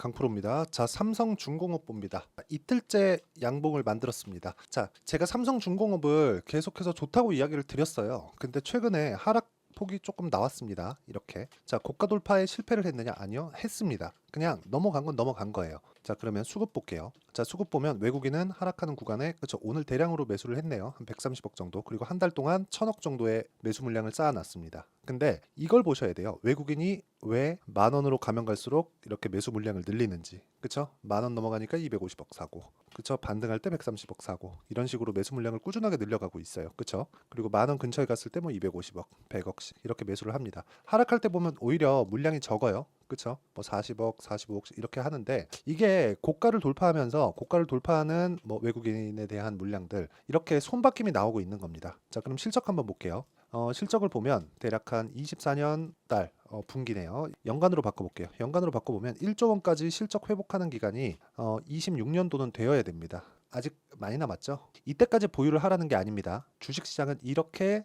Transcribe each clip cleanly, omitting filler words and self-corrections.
강프로입니다. 자, 삼성중공업보입니다. 이틀째 양봉을 만들었습니다. 자, 제가 삼성중공업을 계속해서 좋다고 이야기를 드렸어요. 근데 최근에 하락폭이 조금 나왔습니다. 이렇게. 자, 고가 돌파에 실패를 했느냐? 아니요, 했습니다. 그냥 넘어간 건 넘어간 거예요. 자, 그러면 수급 볼게요. 자, 수급 보면 외국인은 하락하는 구간에, 그렇죠, 오늘 대량으로 매수를 했네요. 한 130억 정도. 그리고 한 달 동안 1000억 정도의 매수 물량을 쌓아놨습니다. 근데 이걸 보셔야 돼요. 외국인이 왜 10,000원으로 가면 갈수록 이렇게 매수 물량을 늘리는지. 그쵸? 10,000원 넘어가니까 250억 사고, 그쵸? 반등할 때 130억 사고, 이런 식으로 매수 물량을 꾸준하게 늘려가고 있어요. 그쵸? 그리고 10,000원 근처에 갔을 때 뭐 250억, 100억씩 이렇게 매수를 합니다. 하락할 때 보면 오히려 물량이 적어요. 그쵸? 뭐 40억, 45억씩 이렇게 하는데, 이게 고가를 돌파하면서 고가를 돌파하는 뭐 외국인에 대한 물량들, 이렇게 손바뀜이 나오고 있는 겁니다. 자, 그럼 실적 한번 볼게요. 실적을 보면 대략 한 24년 달 분기네요. 연간으로 바꿔볼게요. 연간으로 바꿔보면 1조 원까지 실적 회복하는 기간이 26년도는 되어야 됩니다. 아직 많이 남았죠. 이때까지 보유를 하라는 게 아닙니다. 주식시장은 이렇게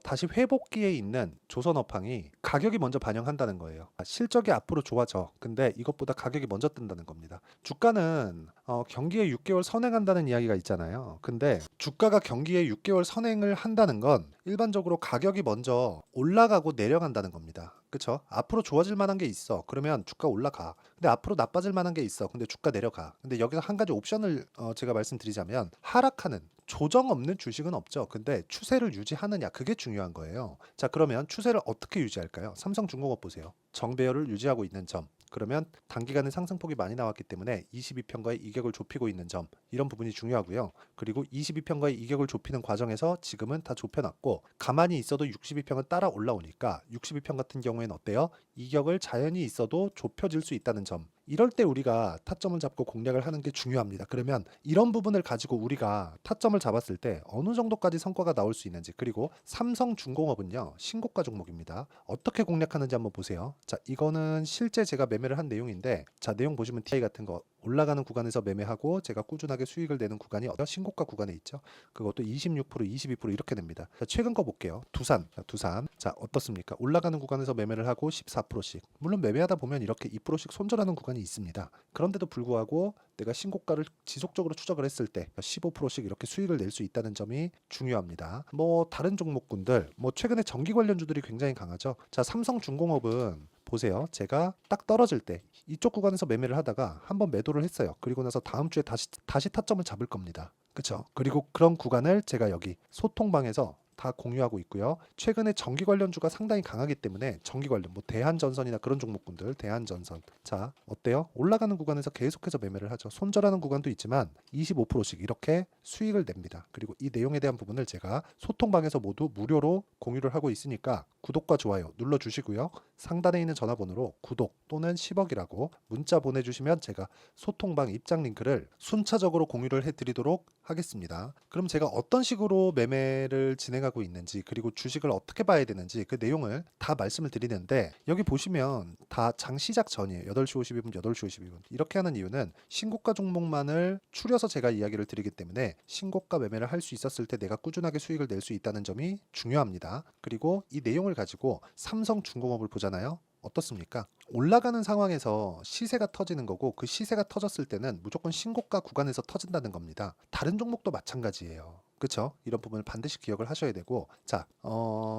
다시 회복기에 있는 조선업황이 가격이 먼저 반영한다는 거예요. 실적이 앞으로 좋아져. 근데 이것보다 가격이 먼저 뜬다는 겁니다. 주가는 경기에 6개월 선행한다는 이야기가 있잖아요. 근데 주가가 경기에 6개월 선행을 한다는 건 일반적으로 가격이 먼저 올라가고 내려간다는 겁니다. 그쵸? 앞으로 좋아질 만한 게 있어. 그러면 주가 올라가. 근데 앞으로 나빠질 만한 게 있어. 근데 주가 내려가. 근데 여기서 한 가지 옵션을 제가 말씀드리자면, 하락하는, 조정 없는 주식은 없죠. 근데 추세를 유지하느냐, 그게 중요한 거예요. 자, 그러면 추세를 어떻게 유지할까요? 삼성중공업 보세요. 정배열을 유지하고 있는 점. 그러면 단기간에 상승폭이 많이 나왔기 때문에 22평가의 이격을 좁히고 있는 점, 이런 부분이 중요하고요. 그리고 22평가의 이격을 좁히는 과정에서 지금은 다 좁혀놨고, 가만히 있어도 62평은 따라 올라오니까 62평 같은 경우에는 어때요? 이격을 자연히 있어도 좁혀질 수 있다는 점. 이럴 때 우리가 타점을 잡고 공략을 하는 게 중요합니다. 그러면 이런 부분을 가지고 우리가 타점을 잡았을 때 어느 정도까지 성과가 나올 수 있는지, 그리고 삼성중공업은요, 신고가 종목입니다. 어떻게 공략하는지 한번 보세요. 자, 이거는 실제 제가 매매를 한 내용인데, 자, 내용 보시면 DI 같은 거 올라가는 구간에서 매매하고 제가 꾸준하게 수익을 내는 구간이 신고가 구간에 있죠. 그것도 26%, 22% 이렇게 됩니다. 자, 최근 거 볼게요. 두산. 자, 두산. 자, 어떻습니까? 올라가는 구간에서 매매를 하고 14%씩. 물론 매매하다 보면 이렇게 2%씩 손절하는 구간이 있습니다. 그런데도 불구하고 내가 신고가를 지속적으로 추적을 했을 때 15%씩 이렇게 수익을 낼 수 있다는 점이 중요합니다. 뭐 다른 종목군들, 뭐 최근에 전기 관련주들이 굉장히 강하죠. 자, 삼성중공업은 보세요. 제가 딱 떨어질 때 이쪽 구간에서 매매를 하다가 한번 매도를 했어요. 그리고 나서 다음 주에 다시 타점을 잡을 겁니다. 그쵸? 그리고 그런 구간을 제가 여기 소통방에서 다 공유하고 있고요. 최근에 전기 관련주가 상당히 강하기 때문에 전기 관련, 뭐 대한전선이나 그런 종목군들, 대한전선. 자, 어때요? 올라가는 구간에서 계속해서 매매를 하죠. 손절하는 구간도 있지만 25%씩 이렇게 수익을 냅니다. 그리고 이 내용에 대한 부분을 제가 소통방에서 모두 무료로 공유를 하고 있으니까 구독과 좋아요 눌러주시고요. 상단에 있는 전화번호로 구독 또는 10억이라고 문자 보내주시면 제가 소통방 입장 링크를 순차적으로 공유를 해드리도록 하겠습니다. 그럼 제가 어떤 식으로 매매를 진행하고 있는지, 그리고 주식을 어떻게 봐야 되는지 그 내용을 다 말씀을 드리는데, 여기 보시면 다 장 시작 전이에요. 8시 52분, 8시 52분. 이렇게 하는 이유는 신고가 종목만을 추려서 제가 이야기를 드리기 때문에 신고가 매매를 할 수 있었을 때 내가 꾸준하게 수익을 낼 수 있다는 점이 중요합니다. 그리고 이 내용을 가지고 삼성중공업을 보잖아요. 어떻습니까? 올라가는 상황에서 시세가 터지는 거고, 그 시세가 터졌을 때는 무조건 신고가 구간에서 터진다는 겁니다. 다른 종목도 마찬가지예요. 그쵸? 이런 부분을 반드시 기억을 하셔야 되고, 자,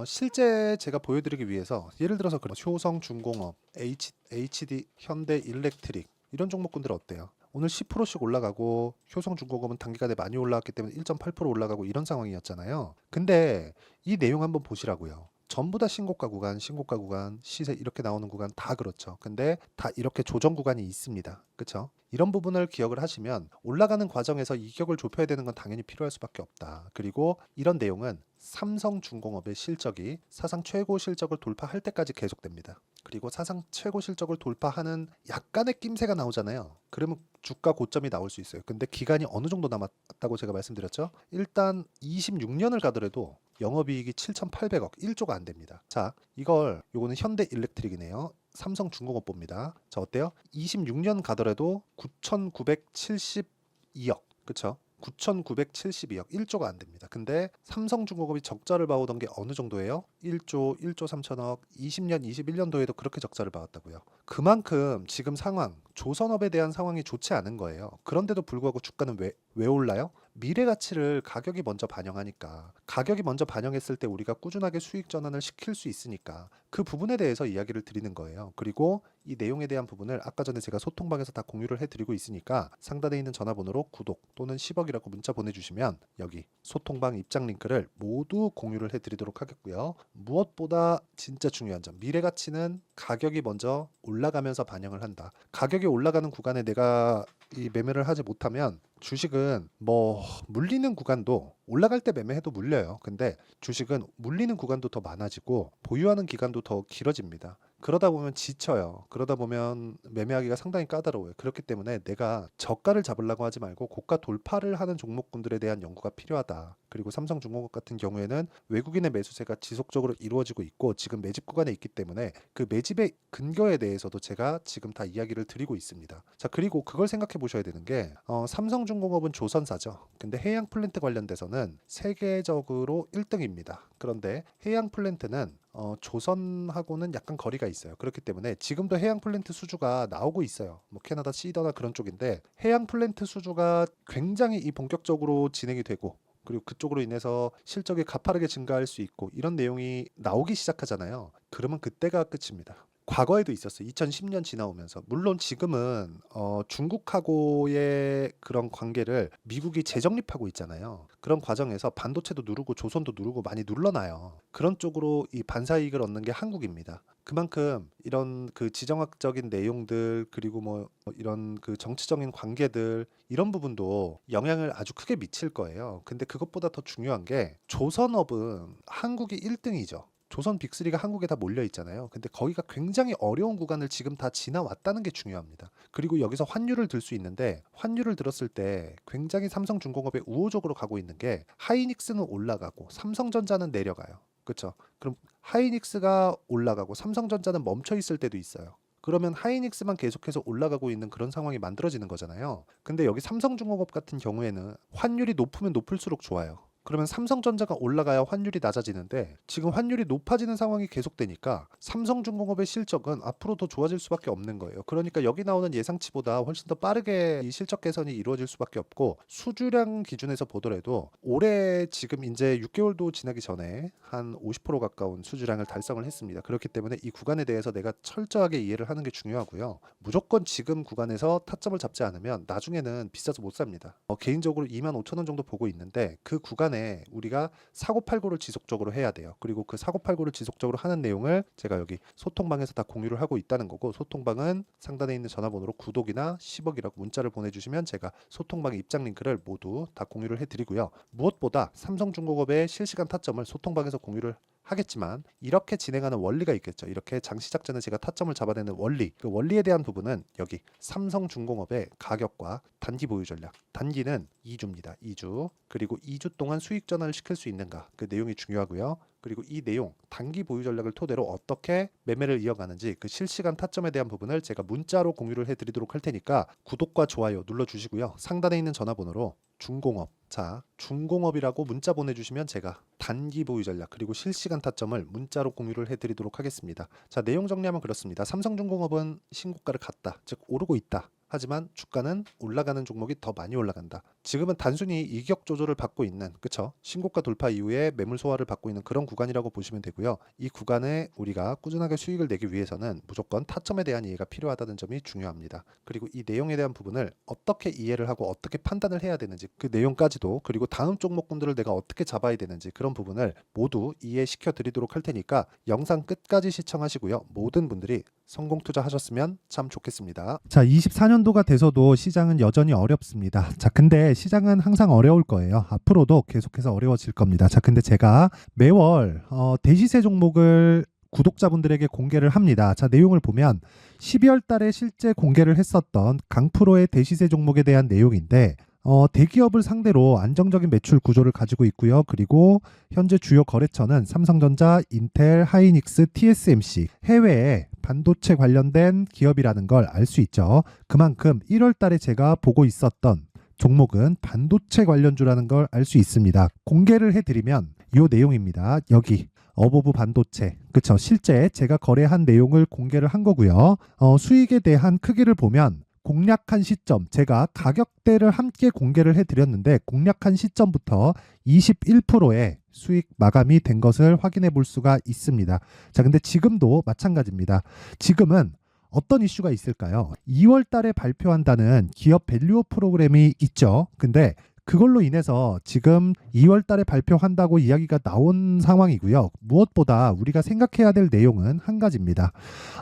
실제 제가 보여드리기 위해서 예를 들어서 효성중공업, HD, 현대일렉트릭 이런 종목군들 어때요? 오늘 10%씩 올라가고, 효성중공업은 단기간에 많이 올라왔기 때문에 1.8% 올라가고 이런 상황이었잖아요. 근데 이 내용 한번 보시라고요. 전부 다 신고가 구간, 시세 이렇게 나오는 구간 다 그렇죠. 근데 다 이렇게 조정 구간이 있습니다. 그쵸? 이런 부분을 기억을 하시면 올라가는 과정에서 이격을 좁혀야 되는 건 당연히 필요할 수밖에 없다. 그리고 이런 내용은 삼성중공업의 실적이 사상 최고 실적을 돌파할 때까지 계속됩니다. 그리고 사상 최고 실적을 돌파하는 약간의 낌새가 나오잖아요. 그러면 주가 고점이 나올 수 있어요. 근데 기간이 어느 정도 남았다고 제가 말씀드렸죠? 일단 26년을 가더라도 영업이익이 7,800억, 1조가 안 됩니다. 자, 요거는 현대일렉트릭이네요. 삼성중공업보입니다. 자, 어때요? 26년 가더라도 9,972억. 그쵸? 9,972억, 1조가 안 됩니다. 근데 삼성중공업이 적자를 봐오던 게 어느 정도예요? 1조, 1조 3천억, 20년, 21년도에도 그렇게 적자를 봐왔다고요. 그만큼 지금 상황, 조선업에 대한 상황이 좋지 않은 거예요. 그런데도 불구하고 주가는 왜 올라요? 미래 가치를 가격이 먼저 반영하니까, 가격이 먼저 반영했을 때 우리가 꾸준하게 수익 전환을 시킬 수 있으니까 그 부분에 대해서 이야기를 드리는 거예요. 그리고 이 내용에 대한 부분을 아까 전에 제가 소통방에서 다 공유를 해드리고 있으니까 상단에 있는 전화번호로 구독 또는 10억이라고 문자 보내주시면 여기 소통방 입장 링크를 모두 공유를 해드리도록 하겠고요. 무엇보다 진짜 중요한 점, 미래 가치는 가격이 먼저 올라가면서 반영을 한다. 가격이 올라가는 구간에 내가 이 매매를 하지 못하면 주식은 뭐 물리는 구간도 올라갈 때 매매해도 물려요. 근데 주식은 물리는 구간도 더 많아지고 보유하는 기간도 더 길어집니다. 그러다 보면 지쳐요. 그러다 보면 매매하기가 상당히 까다로워요. 그렇기 때문에 내가 저가를 잡으려고 하지 말고 고가 돌파를 하는 종목군들에 대한 연구가 필요하다. 그리고 삼성중공업 같은 경우에는 외국인의 매수세가 지속적으로 이루어지고 있고 지금 매집 구간에 있기 때문에 그 매집의 근거에 대해서도 제가 지금 다 이야기를 드리고 있습니다. 자, 그리고 그걸 생각해 보셔야 되는 게 삼성중공업은 조선사죠. 근데 해양 플랜트 관련돼서는 세계적으로 1등입니다. 그런데 해양 플랜트는 조선하고는 약간 거리가 있어요. 그렇기 때문에 지금도 해양 플랜트 수주가 나오고 있어요. 뭐 캐나다 시더나 그런 쪽인데 해양 플랜트 수주가 굉장히 본격적으로 진행이 되고 그리고 그쪽으로 인해서 실적이 가파르게 증가할 수 있고 이런 내용이 나오기 시작하잖아요. 그러면 그때가 끝입니다. 과거에도 있었어요. 2010년 지나오면서. 물론 지금은 중국하고의 그런 관계를 미국이 재정립하고 있잖아요. 그런 과정에서 반도체도 누르고 조선도 누르고 많이 눌러놔요. 그런 쪽으로 이 반사이익을 얻는 게 한국입니다. 그만큼 이런 그 지정학적인 내용들 그리고 뭐 이런 그 정치적인 관계들 이런 부분도 영향을 아주 크게 미칠 거예요. 근데 그것보다 더 중요한 게 조선업은 한국이 1등이죠. 조선 빅3가 한국에 다 몰려 있잖아요. 근데 거기가 굉장히 어려운 구간을 지금 다 지나왔다는 게 중요합니다. 그리고 여기서 환율을 들 수 있는데 환율을 들었을 때 굉장히 삼성중공업에 우호적으로 가고 있는 게 하이닉스는 올라가고 삼성전자는 내려가요. 그렇죠? 그럼 하이닉스가 올라가고 삼성전자는 멈춰 있을 때도 있어요. 그러면 하이닉스만 계속해서 올라가고 있는 그런 상황이 만들어지는 거잖아요. 근데 여기 삼성중공업 같은 경우에는 환율이 높으면 높을수록 좋아요. 그러면 삼성전자가 올라가야 환율이 낮아지는데 지금 환율이 높아지는 상황이 계속되니까 삼성중공업의 실적은 앞으로 더 좋아질 수밖에 없는 거예요. 그러니까 여기 나오는 예상치보다 훨씬 더 빠르게 이 실적 개선이 이루어질 수밖에 없고 수주량 기준에서 보더라도 올해 지금 이제 6개월도 지나기 전에 한 50% 가까운 수주량을 달성을 했습니다. 그렇기 때문에 이 구간에 대해서 내가 철저하게 이해를 하는 게 중요하고요. 무조건 지금 구간에서 타점을 잡지 않으면 나중에는 비싸서 못 삽니다. 개인적으로 25,000원 정도 보고 있는데 그 구간에 우리가 사고팔고를 지속적으로 해야 돼요. 그리고 그 사고팔고를 지속적으로 하는 내용을 제가 여기 소통방에서 다 공유를 하고 있다는 거고 소통방은 상단에 있는 전화번호로 구독이나 10억이라고 문자를 보내주시면 제가 소통방의 입장 링크를 모두 다 공유를 해드리고요. 무엇보다 삼성중공업의 실시간 타점을 소통방에서 공유를 하겠지만 이렇게 진행하는 원리가 있겠죠. 이렇게 장시작 전에 제가 타점을 잡아내는 원리, 그 원리에 대한 부분은 여기 삼성중공업의 가격과 단기 보유 전략, 단기는 2주입니다. 2주. 그리고 2주 동안 수익 전환을 시킬 수 있는가, 그 내용이 중요하고요. 그리고 이 내용 단기 보유 전략을 토대로 어떻게 매매를 이어가는지 그 실시간 타점에 대한 부분을 제가 문자로 공유를 해드리도록 할 테니까 구독과 좋아요 눌러주시고요. 상단에 있는 전화번호로 중공업, 자 중공업이라고 문자 보내주시면 제가 단기 보유 전략 그리고 실시간 타점을 문자로 공유를 해드리도록 하겠습니다. 자, 내용 정리하면 그렇습니다. 삼성중공업은 신고가를 갔다, 즉 오르고 있다. 하지만 주가는 올라가는 종목이 더 많이 올라간다. 지금은 단순히 이격 조절을 받고 있는, 그쵸? 신고가 돌파 이후에 매물 소화를 받고 있는 그런 구간이라고 보시면 되고요. 이 구간에 우리가 꾸준하게 수익을 내기 위해서는 무조건 타점에 대한 이해가 필요하다는 점이 중요합니다. 그리고 이 내용에 대한 부분을 어떻게 이해를 하고 어떻게 판단을 해야 되는지 그 내용까지도, 그리고 다음 종목군들을 내가 어떻게 잡아야 되는지 그런 부분을 모두 이해시켜 드리도록 할 테니까 영상 끝까지 시청하시고요. 모든 분들이 성공 투자하셨으면 참 좋겠습니다. 자, 24년도가 돼서도 시장은 여전히 어렵습니다. 자, 근데 시장은 항상 어려울 거예요. 앞으로도 계속해서 어려워질 겁니다. 자, 근데 제가 매월 대시세 종목을 구독자분들에게 공개를 합니다. 자, 내용을 보면 12월 달에 실제 공개를 했었던 강프로의 대시세 종목에 대한 내용인데 대기업을 상대로 안정적인 매출 구조를 가지고 있고요. 그리고 현재 주요 거래처는 삼성전자, 인텔, 하이닉스, TSMC, 해외에 반도체 관련된 기업이라는 걸 알 수 있죠. 그만큼 1월 달에 제가 보고 있었던 종목은 반도체 관련주라는 걸 알 수 있습니다. 공개를 해드리면 이 내용입니다. 여기 어보브 반도체, 그쵸? 실제 제가 거래한 내용을 공개를 한 거고요. 수익에 대한 크기를 보면 공략한 시점, 제가 가격대를 함께 공개를 해드렸는데 공략한 시점부터 21%의 수익 마감이 된 것을 확인해 볼 수가 있습니다. 자, 근데 지금도 마찬가지입니다. 지금은 어떤 이슈가 있을까요? 2월 달에 발표한다는 기업 밸류업 프로그램이 있죠. 근데 그걸로 인해서 지금 2월 달에 발표한다고 이야기가 나온 상황이고요. 무엇보다 우리가 생각해야 될 내용은 한 가지입니다.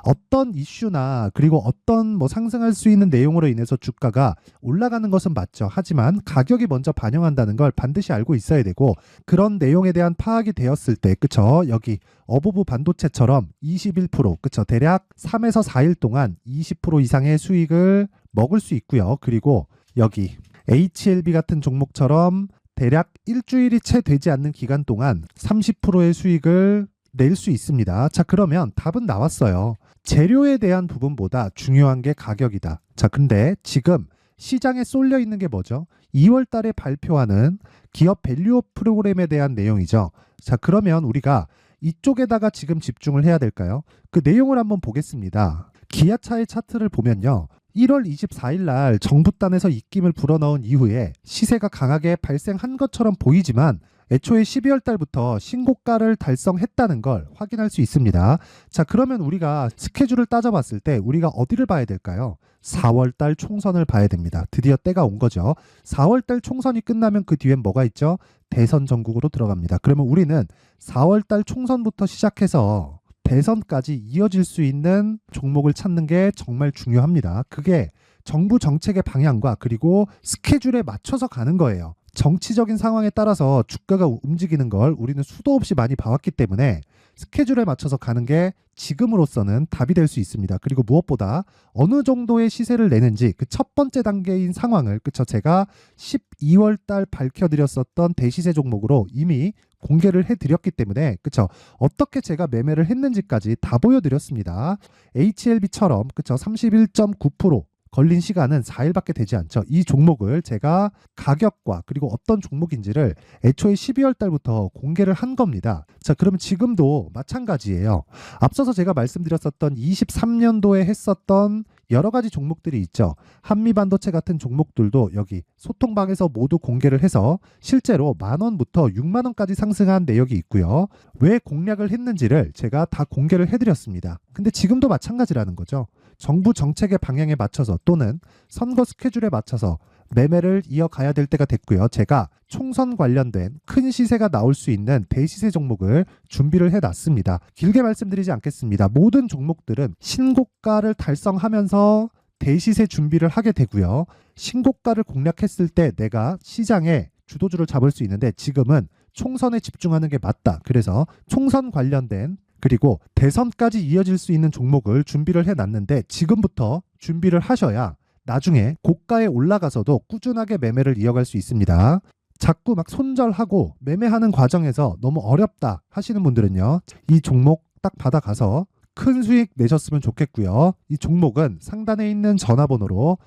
어떤 이슈나 그리고 어떤 상승할 수 있는 내용으로 인해서 주가가 올라가는 것은 맞죠. 하지만 가격이 먼저 반영한다는 걸 반드시 알고 있어야 되고, 그런 내용에 대한 파악이 되었을 때, 그쵸? 여기 어보브 반도체처럼 21%, 그쵸? 대략 3에서 4일 동안 20% 이상의 수익을 먹을 수 있고요. 그리고 여기 HLB 같은 종목처럼 대략 일주일이 채 되지 않는 기간 동안 30%의 수익을 낼 수 있습니다. 자, 그러면 답은 나왔어요. 재료에 대한 부분보다 중요한 게 가격이다. 자, 근데 지금 시장에 쏠려 있는 게 뭐죠? 2월 달에 발표하는 기업 밸류업 프로그램에 대한 내용이죠. 자, 그러면 우리가 이쪽에다가 지금 집중을 해야 될까요? 그 내용을 한번 보겠습니다. 기아차의 차트를 보면요. 1월 24일 날 정부단에서 입김을 불어넣은 이후에 시세가 강하게 발생한 것처럼 보이지만 애초에 12월 달부터 신고가를 달성했다는 걸 확인할 수 있습니다. 자, 그러면 우리가 스케줄을 따져봤을 때 우리가 어디를 봐야 될까요? 4월 달 총선을 봐야 됩니다. 드디어 때가 온 거죠. 4월 달 총선이 끝나면 그 뒤엔 뭐가 있죠? 대선 전국으로 들어갑니다. 그러면 우리는 4월 달 총선부터 시작해서 대선까지 이어질 수 있는 종목을 찾는 게 정말 중요합니다. 그게 정부 정책의 방향과 그리고 스케줄에 맞춰서 가는 거예요. 정치적인 상황에 따라서 주가가 움직이는 걸 우리는 수도 없이 많이 봐왔기 때문에 스케줄에 맞춰서 가는 게 지금으로서는 답이 될 수 있습니다. 그리고 무엇보다 어느 정도의 시세를 내는지 그 첫 번째 단계인 상황을, 그쵸? 제가 12월 달 밝혀드렸었던 대시세 종목으로 이미 공개를 해드렸기 때문에, 그쵸? 어떻게 제가 매매를 했는지까지 다 보여드렸습니다. HLB처럼, 그쵸? 31.9% 걸린 시간은 4일밖에 되지 않죠. 이 종목을 제가 가격과 그리고 어떤 종목인지를 애초에 12월 달부터 공개를 한 겁니다. 자, 그러면 지금도 마찬가지예요. 앞서서 제가 말씀드렸었던 23년도에 했었던 여러 가지 종목들이 있죠. 한미반도체 같은 종목들도 여기 소통방에서 모두 공개를 해서 실제로 10,000원부터 60,000원까지 상승한 내역이 있고요. 왜 공략을 했는지를 제가 다 공개를 해드렸습니다. 근데 지금도 마찬가지라는 거죠. 정부 정책의 방향에 맞춰서 또는 선거 스케줄에 맞춰서 매매를 이어가야 될 때가 됐고요. 제가 총선 관련된 큰 시세가 나올 수 있는 대시세 종목을 준비를 해놨습니다. 길게 말씀드리지 않겠습니다. 모든 종목들은 신고가를 달성하면서 대시세 준비를 하게 되고요. 신고가를 공략했을 때 내가 시장에 주도주를 잡을 수 있는데 지금은 총선에 집중하는 게 맞다. 그래서 총선 관련된 그리고 대선까지 이어질 수 있는 종목을 준비를 해놨는데 지금부터 준비를 하셔야 나중에 고가에 올라가서도 꾸준하게 매매를 이어갈 수 있습니다. 자꾸 막 손절하고 매매하는 과정에서 너무 어렵다 하시는 분들은요. 이 종목 딱 받아가서 큰 수익 내셨으면 좋겠고요. 이 종목은 상단에 있는 전화번호로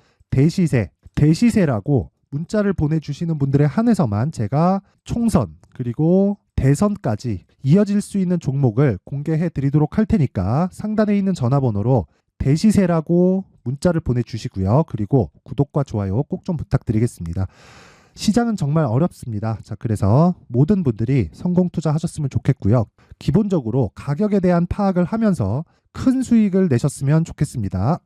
대시세라고 문자를 보내주시는 분들에 한해서만 제가 총선 그리고 대선까지 이어질 수 있는 종목을 공개해 드리도록 할 테니까 상단에 있는 전화번호로 대시세라고 문자를 보내주시고요. 그리고 구독과 좋아요 꼭 좀 부탁드리겠습니다. 시장은 정말 어렵습니다. 자, 그래서 모든 분들이 성공 투자하셨으면 좋겠고요. 기본적으로 가격에 대한 파악을 하면서 큰 수익을 내셨으면 좋겠습니다.